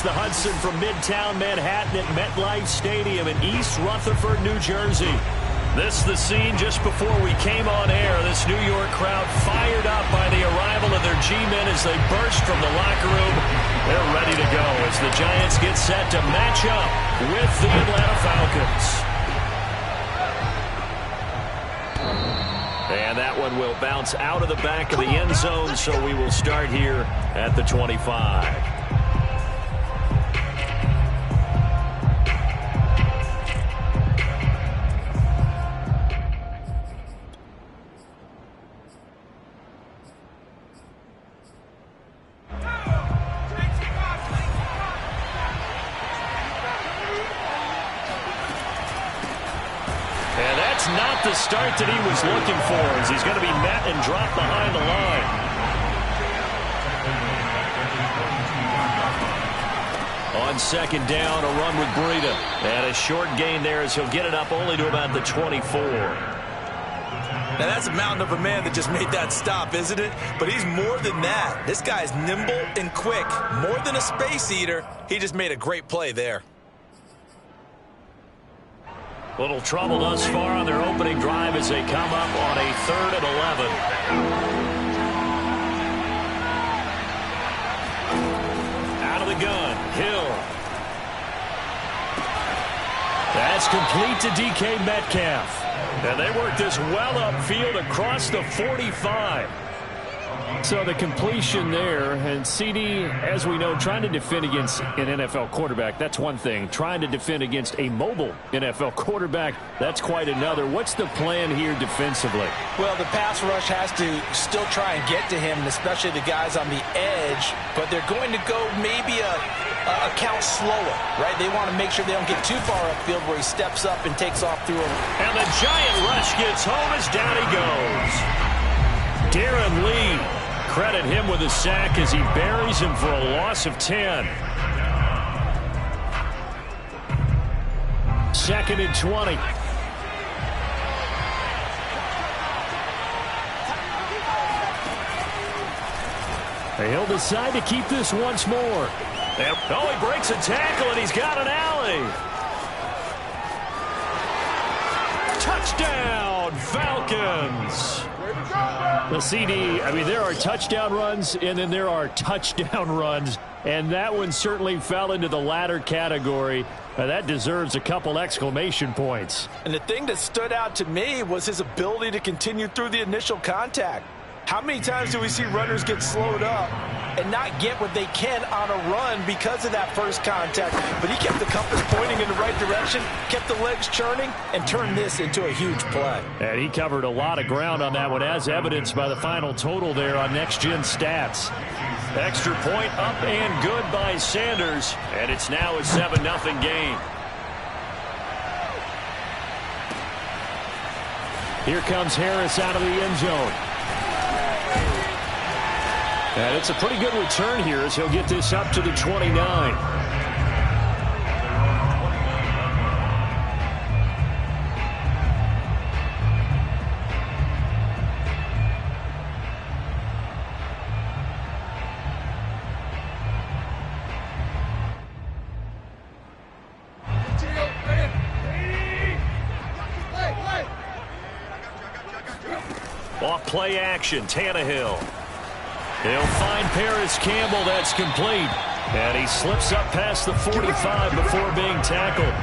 across the Hudson from Midtown Manhattan at MetLife Stadium in East Rutherford, New Jersey. This is the scene just before we came on air. This New York crowd fired up by the arrival of their G-men as they burst from the locker room. They're ready to go as the Giants get set to match up with the Atlanta Falcons. And that one will bounce out of the back of the end zone, so we will start here at the 25. Not the start that he was looking for, as he's going to be met and dropped behind the line. On second down, a run with Breida. And a short gain there as he'll get it up only to about the 24. Now that's a mountain of a man that just made that stop, isn't it? But he's more than that. This guy's nimble and quick. More than a space eater. He just made a great play there. Little trouble thus far on their opening drive as they come up on a 3rd and 11. Out of the gun, Hill. That's complete to DK Metcalf. And they work this well upfield across the 45. So the completion there, and CD, as we know, trying to defend against an NFL quarterback, that's one thing. Trying to defend against a mobile NFL quarterback, that's quite another. What's the plan here defensively? Well, the pass rush has to still try and get to him, and especially the guys on the edge, but they're going to go maybe a count slower, right? They want to make sure they don't get too far upfield where he steps up and takes off through him. And the Giant rush gets home as down he goes. Darren Lee. Credit him with a sack as he buries him for a loss of 10. 2nd and 20. He'll decide to keep this once more. Oh, he breaks a tackle and he's got an alley. Touchdown, Falcons. The CD, I mean, there are touchdown runs, and then there are touchdown runs, and that one certainly fell into the latter category. That deserves a couple exclamation points. And the thing that stood out to me was his ability to continue through the initial contact. How many times do we see runners get slowed up and not get what they can on a run because of that first contact? But he kept the compass pointing in the right direction, kept the legs churning, and turned this into a huge play. And he covered a lot of ground on that one, as evidenced by the final total there on Next Gen Stats. Extra point up and good by Sanders, and it's now a 7-0 game. Here comes Harris out of the end zone. And it's a pretty good return here as he'll get this up to the 29. Off play action, Tannehill. He'll find Paris Campbell. That's complete. And he slips up past the 45 before being tackled.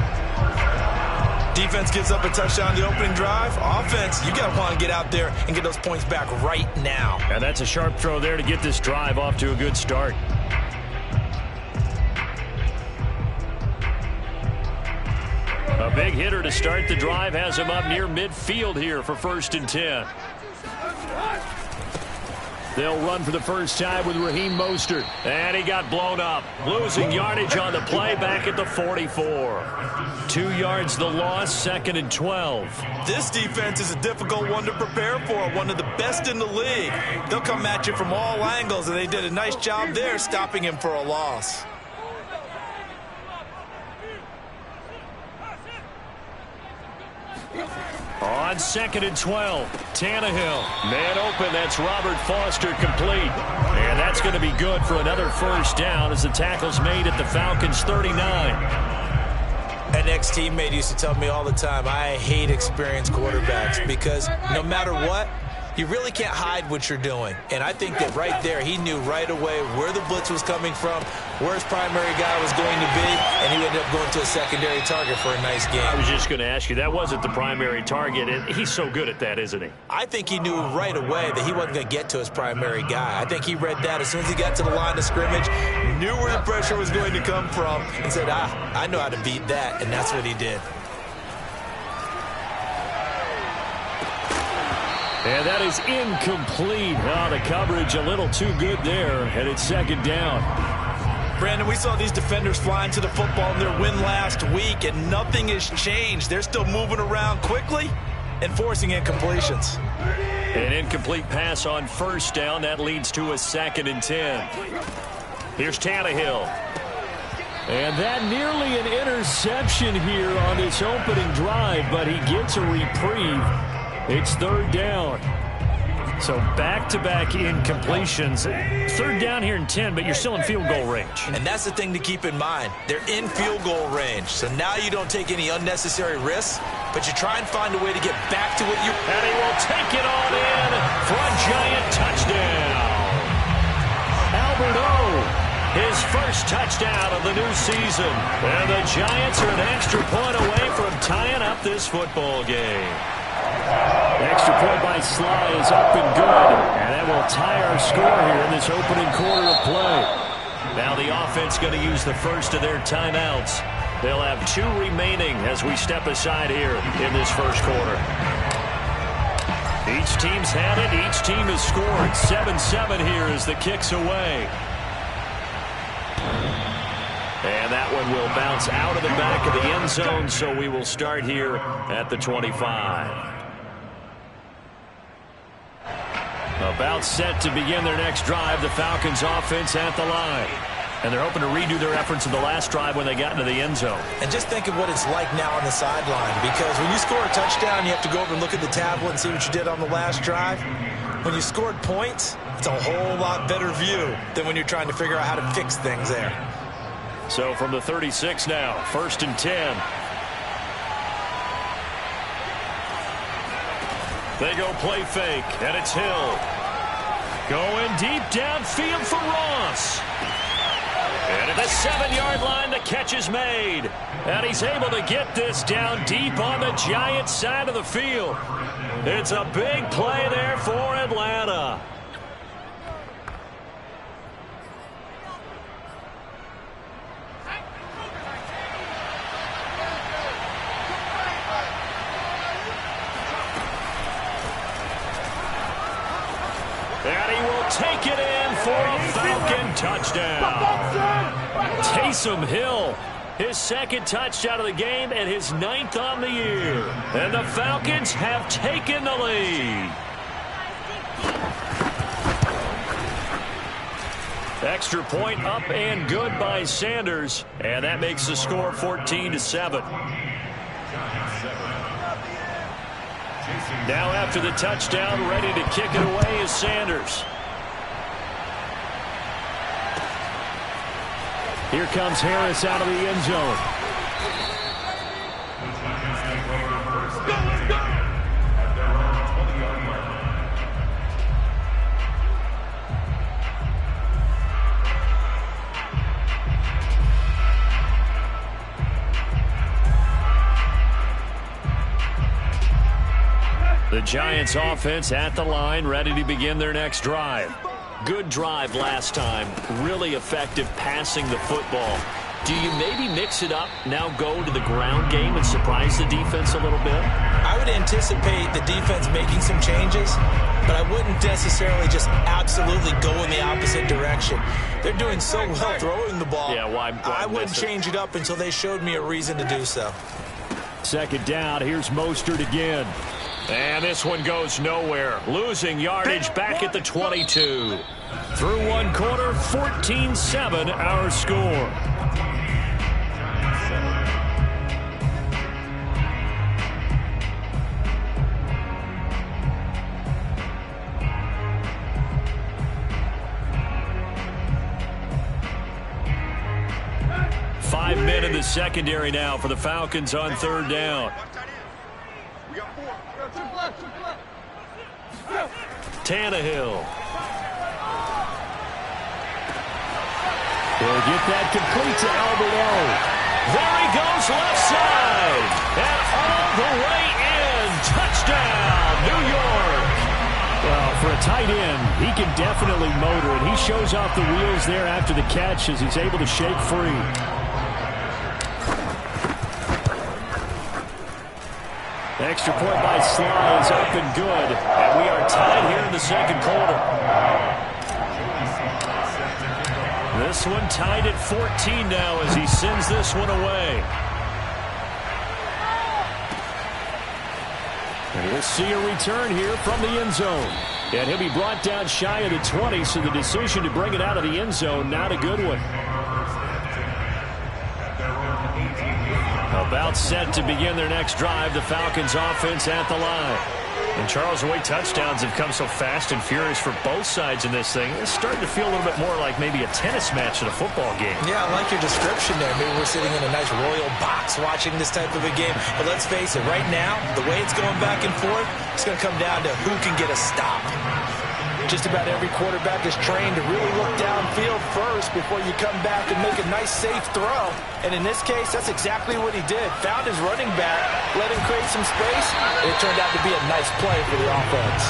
Defense gives up a touchdown the opening drive. Offense, you got to want to get out there and get those points back right now. And that's a sharp throw there to get this drive off to a good start. A big hitter to start the drive has him up near midfield here for 1st and 10. They'll run for the first time with Raheem Mostert. And he got blown up. Losing yardage on the play back at the 44. 2 yards the loss, 2nd and 12. This defense is a difficult one to prepare for. One of the best in the league. They'll come at you from all angles, and they did a nice job there stopping him for a loss. On 2nd and 12, Tannehill. Man open, that's Robert Foster complete. And that's going to be good for another first down as the tackle's made at the Falcons' 39. An ex-teammate used to tell me all the time, I hate experienced quarterbacks because no matter what, you really can't hide what you're doing. And I think that right there, he knew right away where the blitz was coming from, where his primary guy was going to be, and he ended up going to a secondary target for a nice game. I was just going to ask you, that wasn't the primary target, and he's so good at that, isn't he? I think he knew right away that he wasn't going to get to his primary guy. I think he read that as soon as he got to the line of scrimmage, knew where the pressure was going to come from, and said, I know how to beat that, and that's what he did. And that is incomplete. Oh, the coverage a little too good there, and it's 2nd down. Brandon, we saw these defenders flying to the football in their win last week, and nothing has changed. They're still moving around quickly and forcing incompletions. An incomplete pass on 1st down. That leads to a 2nd and 10. Here's Tannehill. And that nearly an interception here on this opening drive, but he gets a reprieve. It's 3rd down. So back-to-back incompletions. 3rd down here in 10, but you're still in field goal range. And that's the thing to keep in mind. They're in field goal range. So now you don't take any unnecessary risks, but you try and find a way to get back to what you... And he will take it on in for a giant touchdown. Albert O, his first touchdown of the new season. And the Giants are an extra point away from tying up this football game. Extra point by Sly is up and good. And that will tie our score here in this opening quarter of play. Now the offense going to use the first of their timeouts. They'll have 2 remaining as we step aside here in this first quarter. Each team's had it. Each team has scored. 7-7 here as the kick's away. And that one will bounce out of the back of the end zone, so we will start here at the 25. About set to begin their next drive, the Falcons offense at the line. And they're hoping to redo their efforts in the last drive when they got into the end zone. And just think of what it's like now on the sideline, because when you score a touchdown, you have to go over and look at the tablet and see what you did on the last drive. When you scored points, it's a whole lot better view than when you're trying to figure out how to fix things there. So from the 36 now, 1st and 10. They go play fake, and it's Hill. Going deep downfield for Ross. And at the 7-yard line, the catch is made. And he's able to get this down deep on the Giants' side of the field. It's a big play there for Atlanta. And he will take it in for a Falcon touchdown. Taysom Hill, his 2nd touchdown of the game and his 9th on the year. And the Falcons have taken the lead. Extra point up and good by Sanders. And that makes the score 14-7. Now after the touchdown, ready to kick it away is Sanders. Here comes Harris out of the end zone. The Giants offense at the line, ready to begin their next drive. Good drive last time. Really effective passing the football. Do you maybe mix it up, now go to the ground game and surprise the defense a little bit? I would anticipate the defense making some changes, but I wouldn't necessarily just absolutely go in the opposite direction. They're doing so well throwing the ball. Yeah, why I wouldn't change it up until they showed me a reason to do so. 2nd down, here's Mostert again. And this one goes nowhere. Losing yardage back at the 22. Through one quarter, 14-7 our score. in the secondary now for the Falcons on third down. Tannehill. They'll get that complete to Albert O. There he goes, left side. And all the way in. Touchdown, New York. Well, for a tight end, he can definitely motor it. He shows off the wheels there after the catch as he's able to shake free. Extra point by Sly is up and good. And we are tied here in the second quarter. This one tied at 14 now as he sends this one away. And we'll see a return here from the end zone. And he'll be brought down shy of the 20, so the decision to bring it out of the end zone, not a good one. About set to begin their next drive, the Falcons offense at the line. And Charles, the way touchdowns have come so fast and furious for both sides in this thing, it's starting to feel a little bit more like maybe a tennis match in a football game. Yeah, I like your description there. Maybe we're sitting in a nice royal box watching this type of a game. But let's face it, right now, the way it's going back and forth, it's going to come down to who can get a stop. Just about every quarterback is trained to really look downfield first before you come back and make a nice, safe throw. And in this case, that's exactly what he did. Found his running back, let him create some space, and it turned out to be a nice play for the offense.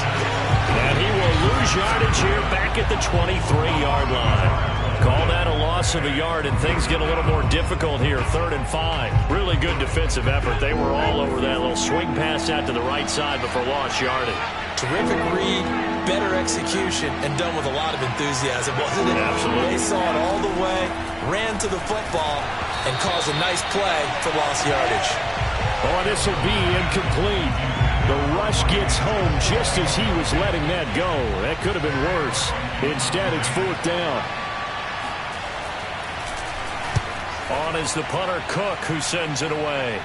And he will lose yardage here back at the 23-yard line. Call that a loss of a yard, and things get a little more difficult here, 3rd and 5. Really good defensive effort. They were all over that little swing pass out to the right side before lost yardage. Terrific read, better execution, and done with a lot of enthusiasm, wasn't it? Absolutely. They saw it all the way, ran to the football, and caused a nice play for lost yardage. Oh, this will be incomplete. The rush gets home just as he was letting that go. That could have been worse. Instead, it's 4th down. On is the punter, Cook, who sends it away.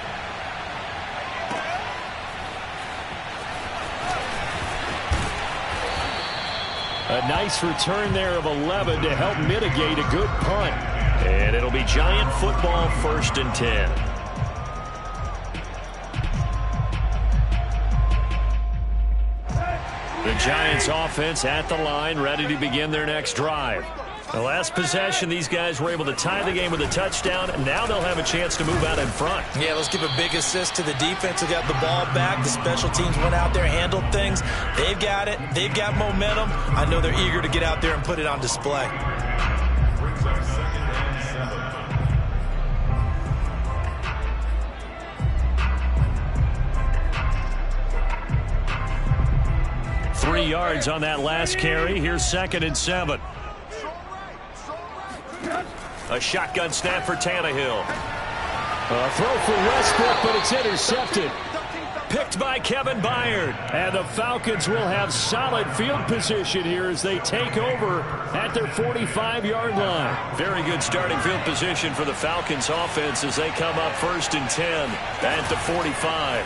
A nice return there of 11 to help mitigate a good punt. And it'll be Giant football, 1st and 10. The Giants offense at the line, ready to begin their next drive. The last possession, these guys were able to tie the game with a touchdown, and now they'll have a chance to move out in front. Yeah, let's give a big assist to the defense who got the ball back. The special teams went out there, handled things. They've got it. They've got momentum. I know they're eager to get out there and put it on display. Brings up 2nd and 7. 3 yards on that last carry. Here's 2nd and 7. A shotgun snap for Tannehill. A throw for Westbrook, but it's intercepted. Picked by Kevin Byard. And the Falcons will have solid field position here as they take over at their 45-yard line. Very good starting field position for the Falcons offense as they come up 1st and 10 at the 45.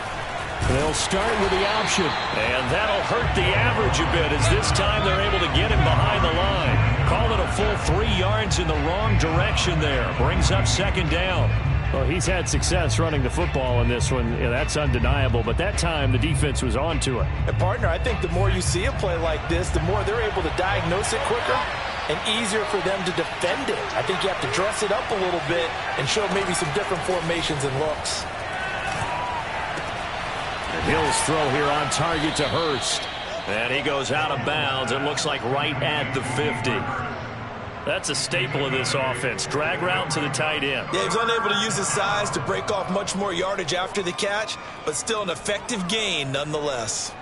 They'll start with the option. And that'll hurt the average a bit as this time they're able to get him behind the line. Call it a full 3 yards in the wrong direction there. Brings up 2nd down. Well, he's had success running the football in this one. Yeah, that's undeniable. But that time, the defense was on to it. And, partner, I think the more you see a play like this, the more they're able to diagnose it quicker and easier for them to defend it. I think you have to dress it up a little bit and show maybe some different formations and looks. And Hill's throw here on target to Hurst. And he goes out of bounds. It looks like right at the 50. That's a staple of this offense. Drag route to the tight end. Yeah, he's unable to use his size to break off much more yardage after the catch, but still an effective gain nonetheless.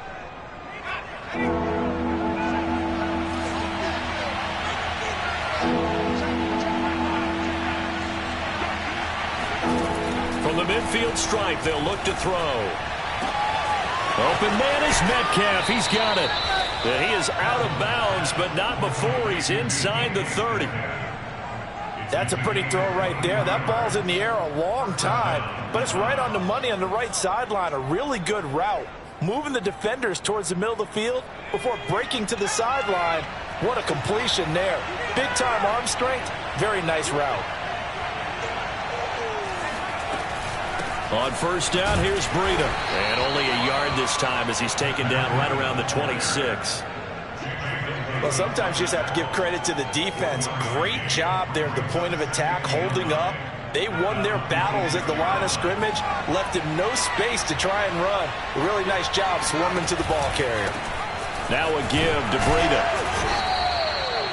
From the midfield stripe, they'll look to throw. Open man is Metcalf. He's got it. And he is out of bounds, but not before he's inside the 30. That's a pretty throw right there. That ball's in the air a long time, but it's right on the money on the right sideline. A really good route. Moving the defenders towards the middle of the field before breaking to the sideline. What a completion there. Big-time arm strength. Very nice route. On first down, here's Breida. And only a yard this time as he's taken down right around the 26. Well, sometimes you just have to give credit to the defense. Great job there at the point of attack, holding up. They won their battles at the line of scrimmage, left him no space to try and run. A really nice job swarming to the ball carrier. Now a give to Breida.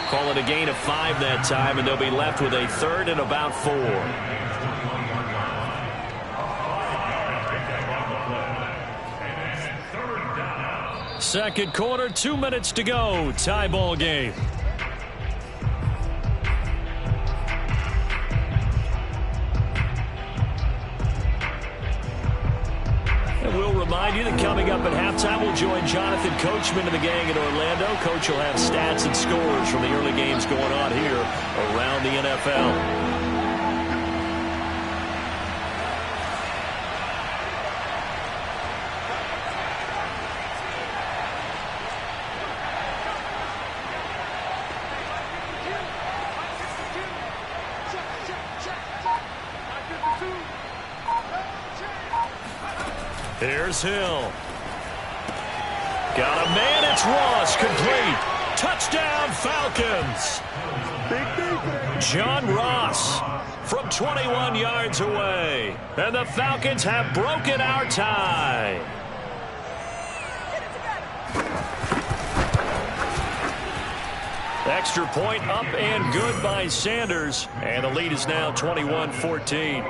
Call it a gain of 5 that time, and they'll be left with a 3rd and about 4. Second quarter, 2 minutes to go. Tie ball game. And we'll remind you that coming up at halftime, we'll join Jonathan Coachman and the gang in Orlando. Coach will have stats and scores from the early games going on here around the NFL. Here's Hill. Got a man, it's Ross, complete. Touchdown, Falcons. John Ross from 21 yards away. And the Falcons have broken our tie. Extra point up and good by Sanders. And the lead is now 21-14.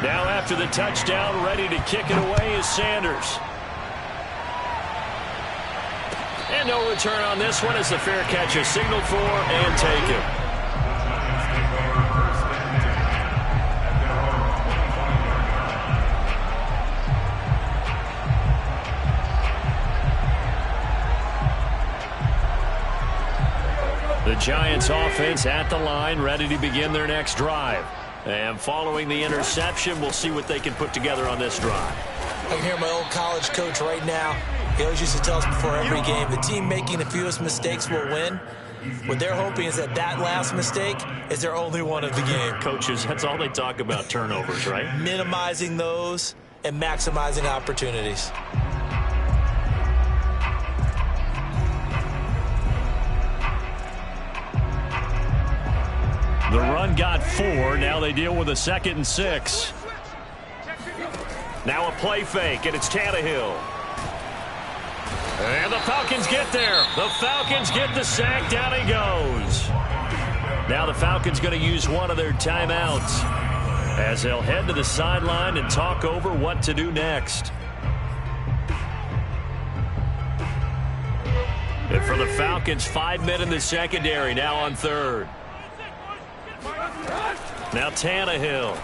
Now after the touchdown, ready to kick it away is Sanders. And no return on this one as the fair catch is signaled for and taken. The Giants offense at the line, ready to begin their next drive. And following the interception, we'll see what they can put together on this drive. I can hear my old college coach right now. He always used to tell us before every game, the team making the fewest mistakes will win. What they're hoping is that that last mistake is their only one of the game. Coaches, that's all they talk about, turnovers, right? Minimizing those and maximizing opportunities. The run got 4. Now they deal with a 2nd and 6. Now a play fake, and it's Tannehill. And the Falcons get there. The Falcons get the sack. Down he goes. Now the Falcons going to use one of their timeouts as they'll head to the sideline and talk over what to do next. And for the Falcons, 5 men in the secondary, now on 3rd. Now Tannehill.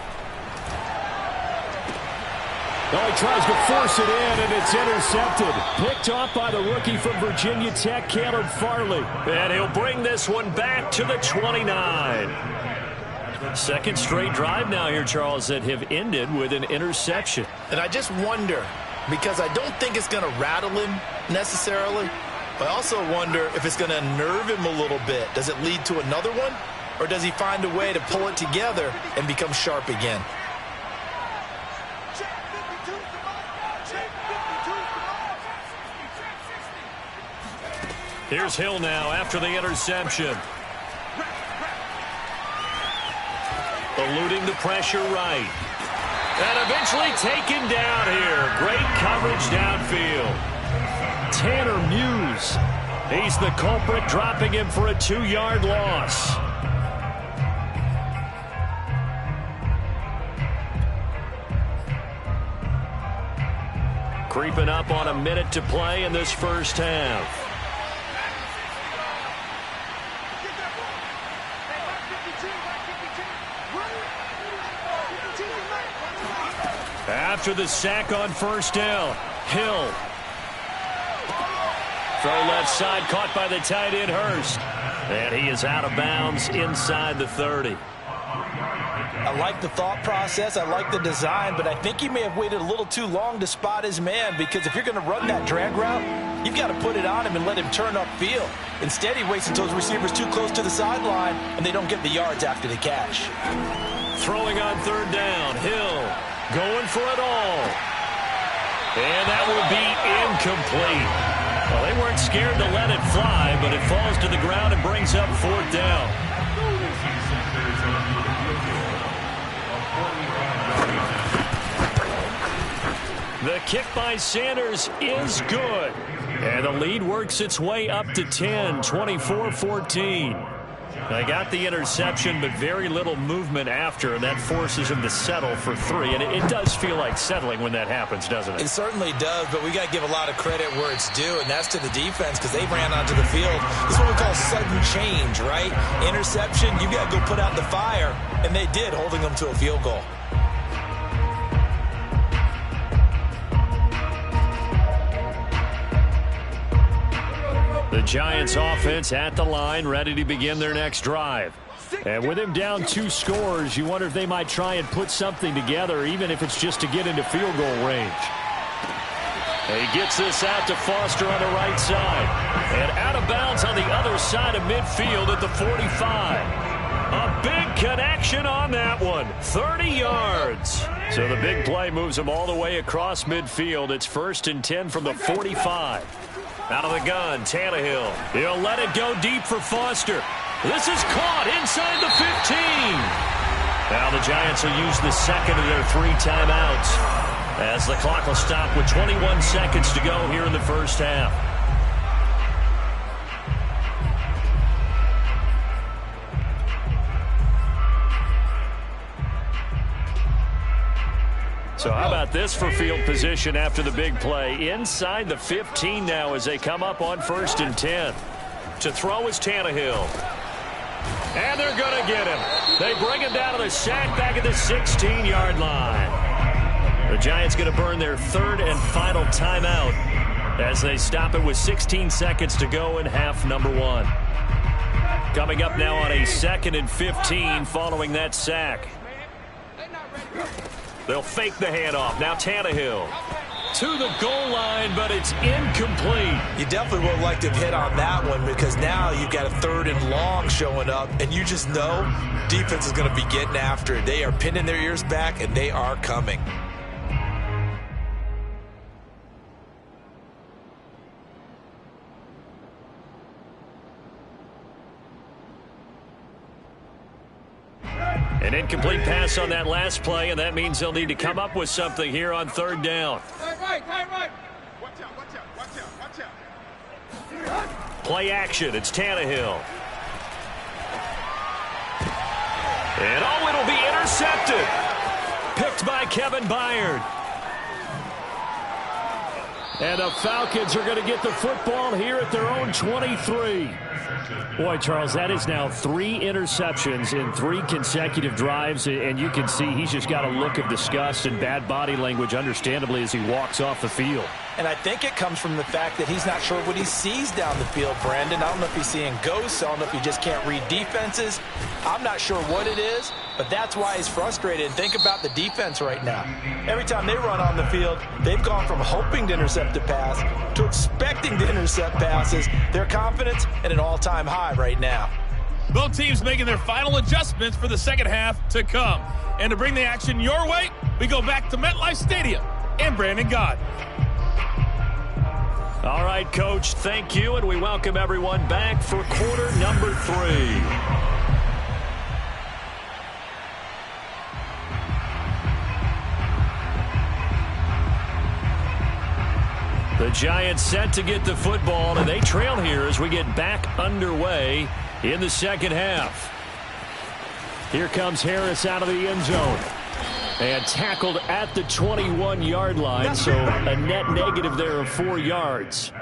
Oh, he tries to force it in, and it's intercepted. Picked off by the rookie from Virginia Tech, Caleb Farley. And he'll bring this one back to the 29. Second straight drive now here, Charles, that have ended with an interception. And I just wonder, because I don't think it's going to rattle him necessarily, but I also wonder if it's going to unnerve him a little bit. Does it lead to another one? Or does he find a way to pull it together and become sharp again? Here's Hill now after the interception. Eluding the pressure right. And eventually taken down here. Great coverage downfield. Tanner Muse. He's the culprit, dropping him for a 2-yard loss. Creeping up on a minute to play in this first half. After the sack on first down, Hill. Throw left side, caught by the tight end Hurst. And he is out of bounds inside the 30. I like the thought process. I like the design, but I think he may have waited a little too long to spot his man, because if you're going to run that drag route, you've got to put it on him and let him turn upfield. Instead, he waits until his receiver's too close to the sideline, and they don't get the yards after the catch. Throwing on third down, Hill going for it all. And that will be incomplete. Well, they weren't scared to let it fly, but it falls to the ground and brings up fourth down. The kick by Sanders is good. And the lead works its way up to 10, 24-14. They got the interception, but very little movement after, and that forces him to settle for 3. And it does feel like settling when that happens, doesn't it? It certainly does, but we got to give a lot of credit where it's due, and that's to the defense, because they ran onto the field. This is what we call sudden change, right? Interception, you got to go put out the fire, and they did, holding them to a field goal. The Giants offense at the line, ready to begin their next drive. And with him down 2 scores, you wonder if they might try and put something together, even if it's just to get into field goal range. He gets this out to Foster on the right side. And out of bounds on the other side of midfield at the 45. A big connection on that one. 30 yards. So the big play moves him all the way across midfield. It's 1st and 10 from the 45. Out of the gun, Tannehill. He'll let it go deep for Foster. This is caught inside the 15. Now the Giants will use the second of their 3 timeouts, as the clock will stop with 21 seconds to go here in the first half. So how about this for field position after the big play? Inside the 15 now as they come up on 1st and 10. To throw is Tannehill. And they're going to get him. They bring him down to the sack back at the 16-yard line. The Giants going to burn their 3rd and final timeout as they stop it with 16 seconds to go in half number 1. Coming up now on a 2nd and 15 following that sack. They'll fake the handoff. Now Tannehill to the goal line, but it's incomplete. You definitely would like to have hit on that one, because now you've got a 3rd and long showing up, and you just know defense is going to be getting after it. They are pinning their ears back, and they are coming. An incomplete pass on that last play, and that means they'll need to come up with something here on 3rd down. Right. Watch out. Play action. It's Tannehill. And it'll be intercepted. Picked by Kevin Byard. And the Falcons are going to get the football here at their own 23. Boy, Charles, that is now 3 interceptions in 3 consecutive drives, and you can see he's just got a look of disgust and bad body language, understandably, as he walks off the field. And I think it comes from the fact that he's not sure what he sees down the field, Brandon. I don't know if he's seeing ghosts. I don't know if he just can't read defenses. I'm not sure what it is, but that's why he's frustrated. And think about the defense right now. Every time they run on the field, they've gone from hoping to intercept a pass to expecting to intercept passes. Their confidence at an all-time high right now. Both teams making their final adjustments for the second half to come. And to bring the action your way, we go back to MetLife Stadium and Brandon Gaudin. All right, Coach, thank you, and we welcome everyone back for quarter number 3. The Giants set to get the football, and they trail here as we get back underway in the second half. Here comes Harris out of the end zone. And tackled at the 21-yard line, so a net negative there of 4 yards.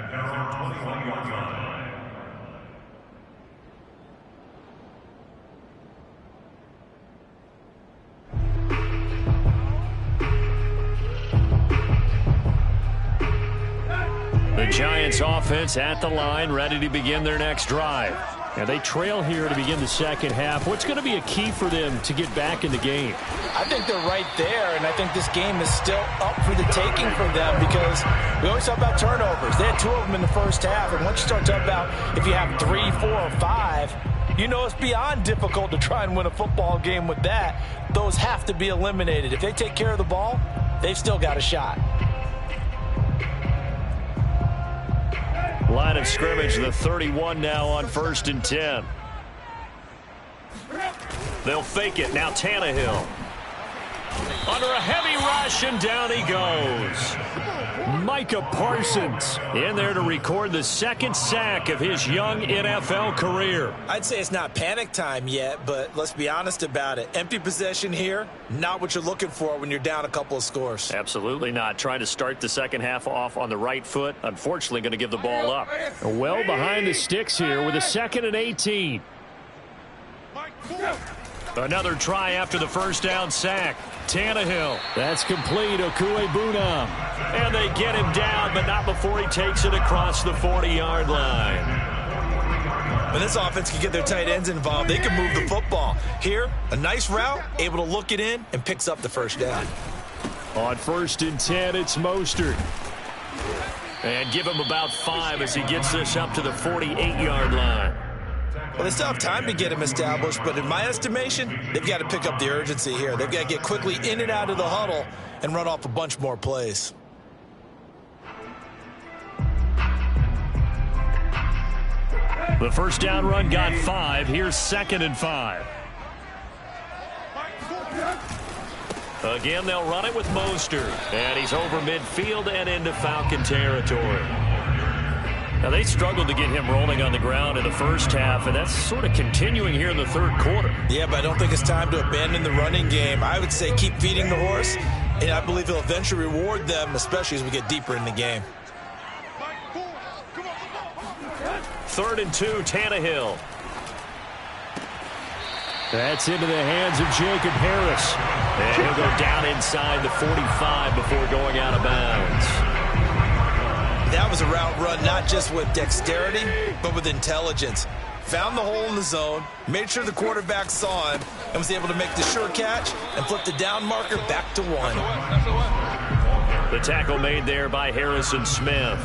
The Giants offense at the line, ready to begin their next drive. And they trail here to begin the second half. What's going to be a key for them to get back in the game? I think they're right there, and I think this game is still up for the taking for them because we always talk about turnovers. They had 2 of them in the first half, and once you start talking about if you have 3, 4, or 5, you know it's beyond difficult to try and win a football game with that. Those have to be eliminated. If they take care of the ball, they've still got a shot. Line of scrimmage, the 31 now on 1st and 10. They'll fake it. Now Tannehill. Under a heavy rush, and down he goes. Micah Parsons in there to record the second sack of his young NFL career. I'd say it's not panic time yet, but let's be honest about it. Empty possession here, not what you're looking for when you're down a couple of scores. Absolutely not. Trying to start the second half off on the right foot. Unfortunately, going to give the ball up. Well behind the sticks here with a 2nd and 18. Another try after the first down sack. Tannehill. That's complete. Okuegbunam. And they get him down, but not before he takes it across the 40-yard line. When this offense can get their tight ends involved, they can move the football. Here, a nice route, able to look it in, and picks up the first down. On 1st and 10, it's Mostert. And give him about 5 as he gets this up to the 48-yard line. Well, they still have time to get him established, but in my estimation, they've got to pick up the urgency here. They've got to get quickly in and out of the huddle and run off a bunch more plays. The first down run got 5. Here's 2nd and 5. Again, they'll run it with Mostert. And he's over midfield and into Falcon territory. Now, they struggled to get him rolling on the ground in the first half, and that's sort of continuing here in the third quarter. Yeah, but I don't think it's time to abandon the running game. I would say keep feeding the horse, and I believe he'll eventually reward them, especially as we get deeper in the game. 3rd and 2, Tannehill. That's into the hands of Jacob Harris. And he'll go down inside the 45 before going out of bounds. That was a route run not just with dexterity, but with intelligence. Found the hole in the zone, made sure the quarterback saw him, and was able to make the sure catch and flip the down marker back to 1. The tackle made there by Harrison Smith.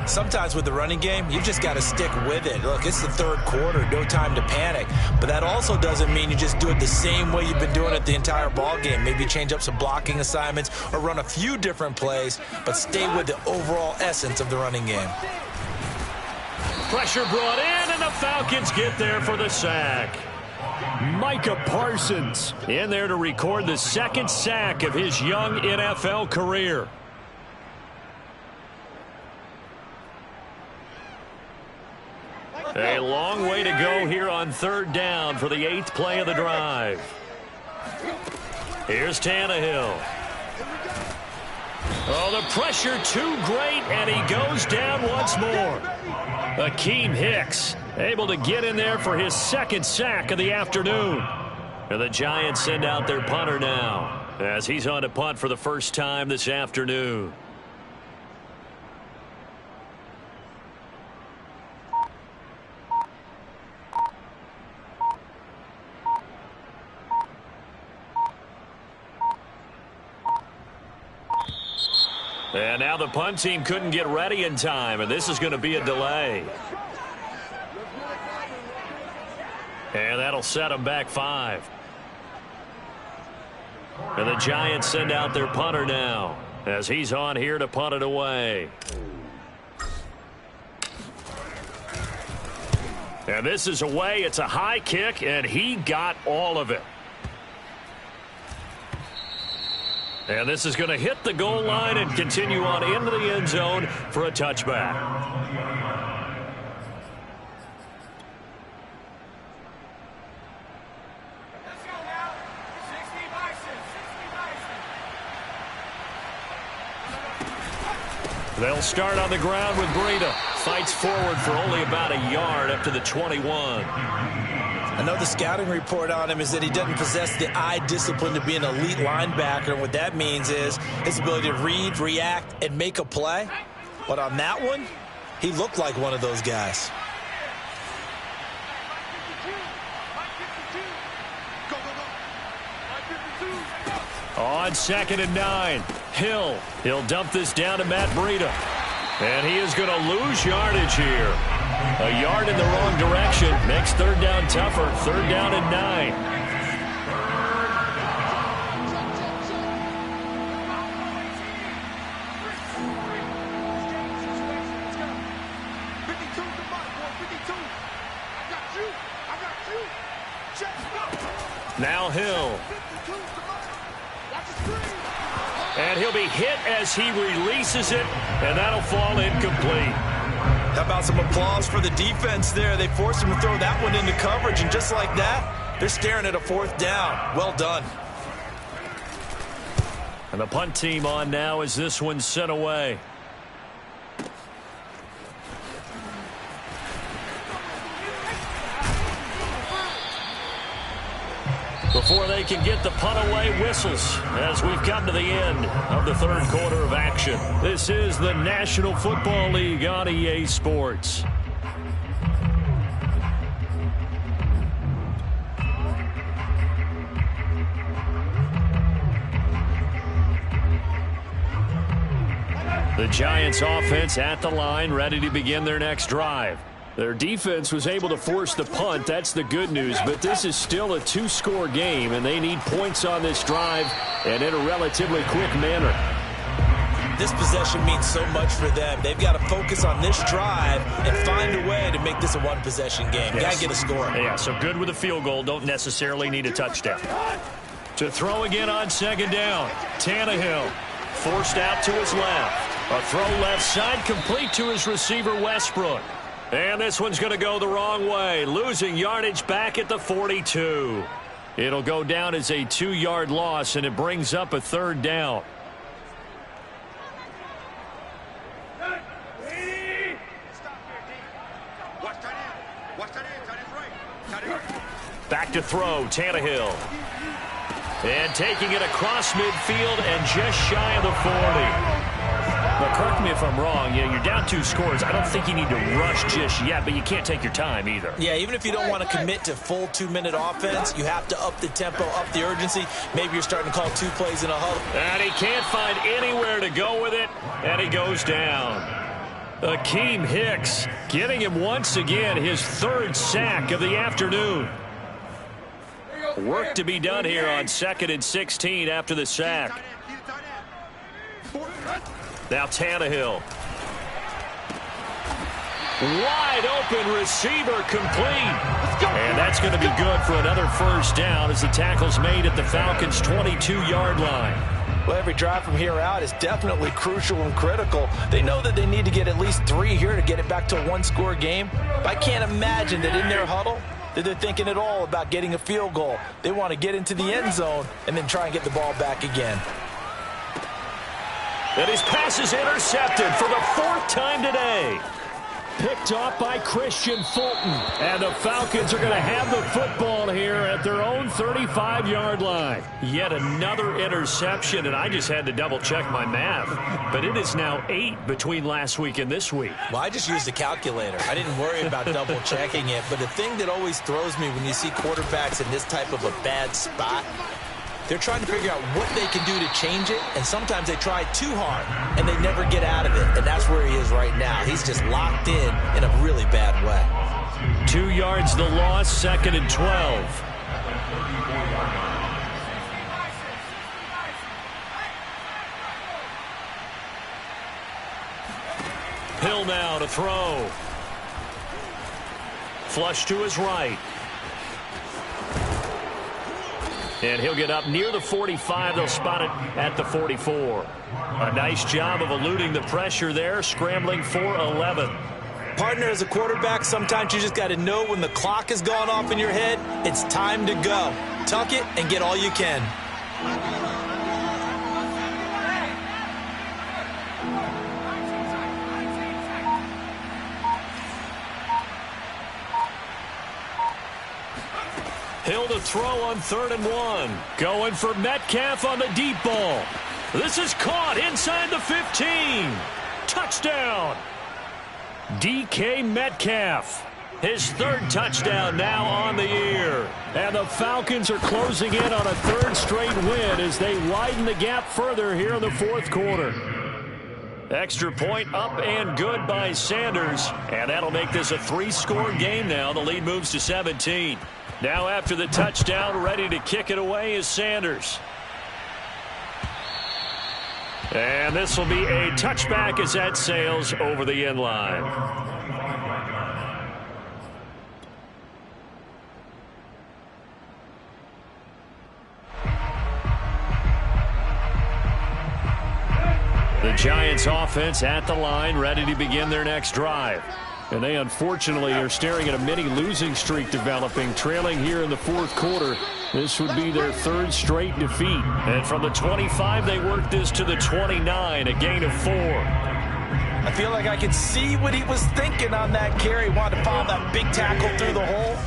Sometimes with the running game, you've just got to stick with it. Look, it's the third quarter, no time to panic. But that also doesn't mean you just do it the same way you've been doing it the entire ball game. Maybe change up some blocking assignments or run a few different plays, but stay with the overall essence of the running game. Pressure brought in, and the Falcons get there for the sack. Micah Parsons in there to record the second sack of his young NFL career. A long way to go here on 3rd down for the 8th play of the drive. Here's Tannehill. Oh, the pressure too great, and he goes down once more. Akeem Hicks able to get in there for his second sack of the afternoon. And the Giants send out their punter now as he's on to punt for the first time this afternoon. And now the punt team couldn't get ready in time, and this is going to be a delay. And that'll set them back 5. And the Giants send out their punter now as he's on here to punt it away. And this is away. It's a high kick, and he got all of it. And this is going to hit the goal line and continue on into the end zone for a touchback. They'll start on the ground with Breida. Fights forward for only about a yard up to the 21. Another scouting report on him is that he doesn't possess the eye discipline to be an elite linebacker. And what that means is his ability to read, react, and make a play. But on that one, he looked like one of those guys. On 2nd and 9, Hill. He'll dump this down to Matt Breida. And he is going to lose yardage here. A yard in the wrong direction makes 3rd down tougher. 3rd down and 9. Now Hill. And he'll be hit as he releases it, and that'll fall incomplete. How about some applause for the defense there? They forced him to throw that one into coverage, and just like that, they're staring at a 4th down. Well done. And the punt team on now as this one's sent away. Before they can get the punt away, whistles as we've come to the end of the 3rd quarter of action. This is the National Football League on EA Sports. The Giants offense at the line, ready to begin their next drive. Their defense was able to force the punt. That's the good news. But this is still a 2-score game, and they need points on this drive and in a relatively quick manner. This possession means so much for them. They've got to focus on this drive and find a way to make this a one-possession game. Yes. Got to get a score. Yeah, so good with a field goal. Don't necessarily need a touchdown. To throw again on 2nd down. Tannehill forced out to his left. A throw left side complete to his receiver, Westbrook. And this one's going to go the wrong way, losing yardage back at the 42. It'll go down as a 2-yard loss, and it brings up a 3rd down. Back to throw, Tannehill. And taking it across midfield and just shy of the 40. But correct me if I'm wrong, you're down 2 scores. I don't think you need to rush just yet, but you can't take your time either. Yeah, even if you don't want to commit to full 2-minute offense, you have to up the tempo, up the urgency. Maybe you're starting to call 2 plays in a huddle. And he can't find anywhere to go with it, and he goes down. Akeem Hicks getting him once again his 3rd sack of the afternoon. Work to be done here on 2nd and 16 after the sack. Now Tannehill. Wide open receiver complete. And that's going to be good for another 1st down as the tackle's made at the Falcons' 22-yard line. Well, every drive from here out is definitely crucial and critical. They know that they need to get at least 3 here to get it back to a 1-score game. But I can't imagine that in their huddle that they're thinking at all about getting a field goal. They want to get into the end zone and then try and get the ball back again. And his pass is intercepted for the 4th time today. Picked off by Christian Fulton. And the Falcons are going to have the football here at their own 35-yard line. Yet another interception, and I just had to double-check my math. But it is now 8 between last week and this week. Well, I just used a calculator. I didn't worry about double-checking it. But the thing that always throws me when you see quarterbacks in this type of a bad spot, they're trying to figure out what they can do to change it, and sometimes they try too hard, and they never get out of it, and that's where he is right now. He's just locked in a really bad way. 2 yards the loss, 2nd and 12. Hill now to throw. Flush to his right. And he'll get up near the 45. They'll spot it at the 44. A nice job of eluding the pressure there, scrambling for 11. Partner, as a quarterback, sometimes you just got to know when the clock has gone off in your head, it's time to go. Tuck it and get all you can. Hill to throw on 3rd and 1. Going for Metcalf on the deep ball. This is caught inside the 15. Touchdown. DK Metcalf. His third touchdown now on the year. And the Falcons are closing in on a third straight win as they widen the gap further here in the fourth quarter. Extra point up and good by Sanders. And that'll make this a 3-score game now. The lead moves to 17. Now after the touchdown, ready to kick it away is Sanders. And this will be a touchback as that sails over the end line. The Giants offense at the line, ready to begin their next drive. And they unfortunately are staring at a mini losing streak developing, trailing here in the fourth quarter. This would be their third straight defeat. And from the 25, they worked this to the 29, a gain of 4. I feel like I could see what he was thinking on that carry. Wanted to follow that big tackle through the hole.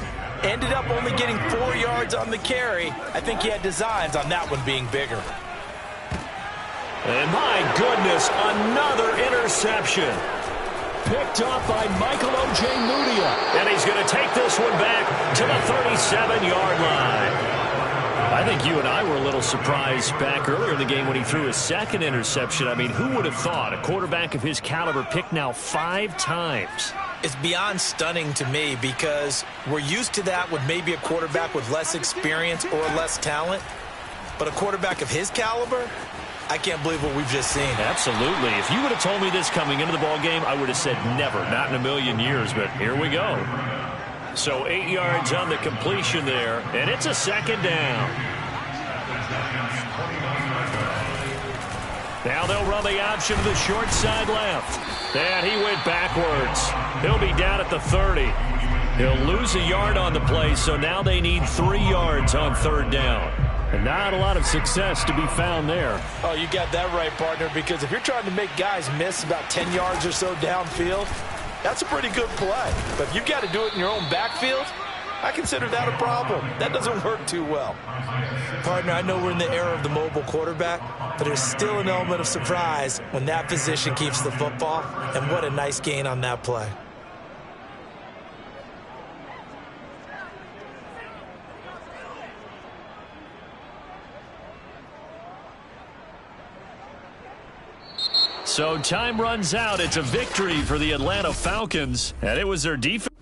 Ended up only getting 4 yards on the carry. I think he had designs on that one being bigger. And my goodness, another interception. Picked up by Michael Ojemudia. And he's going to take this one back to the 37-yard line. I think you and I were a little surprised back earlier in the game when he threw his second interception. I mean, who would have thought a quarterback of his caliber picked now 5 times? It's beyond stunning to me because we're used to that with maybe a quarterback with less experience or less talent. But a quarterback of his caliber, I can't believe what we've just seen. Absolutely. If you would have told me this coming into the ball game, I would have said never, not in a million years, but here we go. So 8 yards on the completion there, and it's a second down. Now they'll run the option to the short side left. And he went backwards. He'll be down at the 30. He'll lose a yard on the play, so now they need 3 yards on third down. And not a lot of success to be found there. Oh, you got that right, partner, because if you're trying to make guys miss about 10 yards or so downfield, that's a pretty good play. But if you've got to do it in your own backfield, I consider that a problem. That doesn't work too well. Partner, I know we're in the era of the mobile quarterback, but there's still an element of surprise when that position keeps the football, and what a nice gain on that play. So time runs out. It's a victory for the Atlanta Falcons, and it was their defense.